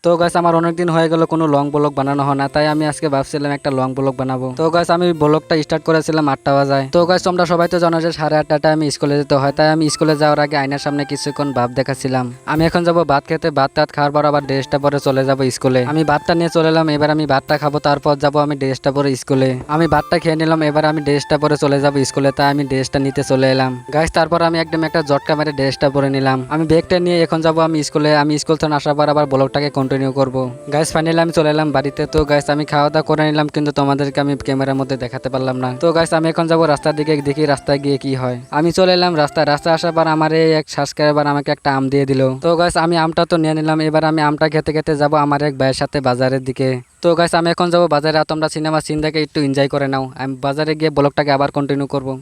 তো গাইস আমার অনেকদিন হয়ে গেল কোনো লং ব্লগ বানানো হয় না, তাই আমি আজকে ভাবছিলাম একটা লং ব্লগ বানাবো। তো গাইস আমি ব্লগটা স্টার্ট করেছিলাম 8টা বাজায়। তো গাইস তোমরা সবাই তো জানো যে 8:30টায় আমি স্কুলে যেতে হয়, তাই আমি স্কুলে যাওয়ার আগে আয়নার সামনে কিছুক্ষণ ভাব দেখাচ্ছিলাম। আমি এখন যাবো ভাত খেতে, ভাত টাত খাওয়ার পর আবার ড্রেসটা পরে চলে যাবো স্কুলে। আমি ভাতটা নিয়ে চলে এলাম, এবার আমি ভাতটা খাবো, তারপর যাবো আমি ড্রেসটা পরে স্কুলে। আমি ভাতটা খেয়ে নিলাম, এবার আমি ড্রেসটা পরে চলে যাবো স্কুলে, তাই আমি ড্রেসটা নিতে চলে এলাম। গাইস তারপর আমি একদম একটা জটকা মেরে ড্রেসটা পরে নিলাম। আমি ব্যাগটা নিয়ে এখন যাবো আমি স্কুলে। আমি স্কুল থেকে আসার পর আবার ব্লগটাকে কন্টিনিউ করবো। গাইস ফাইনালি আমি চলে এলাম বাড়িতে। তো গাইস আমি খাওয়া দাওয়া করে নিলাম, কিন্তু তোমাদেরকে আমি ক্যামেরার মধ্যে দেখাতে পারলাম না। তো গাইস আমি এখন যাবো রাস্তার দিকে, দেখি রাস্তায় গিয়ে কি হয়। আমি চলে এলাম রাস্তায় আসার পর আমার এই এক সাবস্ক্রাইবার আমাকে একটা আম দিয়ে দিল। তো গাইস আমি আমটা তো নিয়ে নিলাম, এবার আমি আমটা খেতে খেতে যাবো আমার এক ভাইয়ের সাথে বাজারের দিকে। তো গাইস আমি এখন যাবো বাজারে, আর তোমরা সিনেমা সিন দেখে একটু এনজয় করে নাও। আমি বাজারে গিয়ে ব্লগটাকে আবার কন্টিনিউ করবো।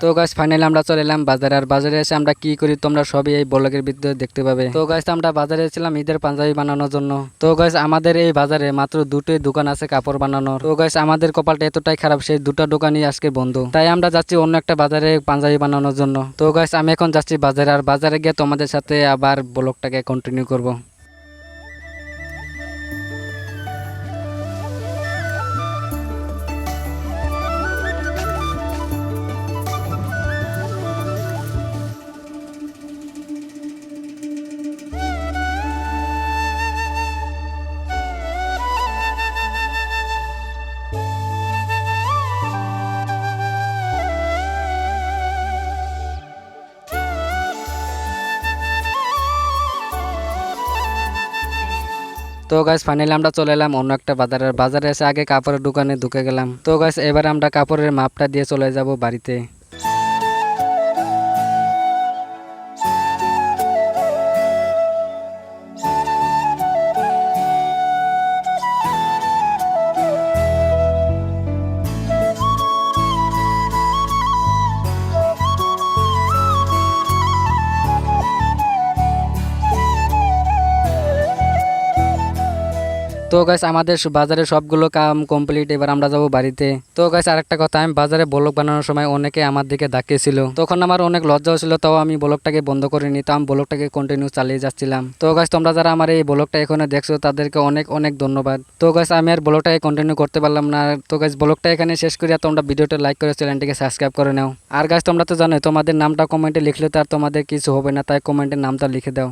তো গাইস ফাইনালি আমরা চলে এলাম বাজারে, আর বাজারে এসে আমরা কি করি তোমরা সবই এই ব্লগের ভিতরে দেখতে পাবে। তো গাইস আমরা বাজারে এসেছিলাম ঈদের পাঞ্জাবি বানানোর জন্য। তো গাইস আমাদের এই বাজারে মাত্র দুটোই দোকান আছে কাপড় বানানোর। তো গাইস আমাদের কপালটা এতটাই খারাপ, সেই দুটো দোকানই আজকে বন্ধ, তাই আমরা যাচ্ছি অন্য একটা বাজারে পাঞ্জাবি বানানোর জন্য। তো গাইস আমি এখন যাচ্ছি বাজারে, আর বাজারে গিয়ে তোমাদের সাথে আবার ব্লগটাকে কন্টিনিউ করব। তো গাইস ফাইনালি আমরা চলে এলাম অন্য একটা বাজারে এসে আগে কাপড়ের দোকানে ঢুকে গেলাম। তো গাইস এবার আমরা কাপড়ের মাপটা দিয়ে চলে যাব বাড়িতে। তো গাইস আমাদের বাজারে সবগুলো কাম কমপ্লিট, এবার আমরা যাব বাড়িতে। তো গাইস আরেকটা কথা, আমি বাজারে ব্লগ বানানোর সময় অনেকে আমার দিকে ডাকিয়েছিল, তখন আমার অনেক লজ্জা ছিল, তাও আমি ব্লগটাকে বন্ধ করিনি, তো আমি ব্লগটাকে কন্টিনিউ চালিয়ে যাচ্ছিলাম। তো গাইস তোমরা যারা আমার এই ব্লগটা এখানে দেখছো তাদেরকে অনেক অনেক ধন্যবাদ। তো গাইস আমি আর ব্লগটাকে কন্টিনিউ করতে পারলাম না। তো গাইস ব্লগটা এখানে শেষ করি, আর তোমরা ভিডিওটা লাইক করে চ্যানেলটিকে সাবস্ক্রাইব করে নাও। আর গাইস তোমরা তো জানো তোমাদের নামটা কমেন্টে লিখলে তো আর তোমাদের কিছু হবে না, তাই কমেন্টের নামটা লিখে দাও।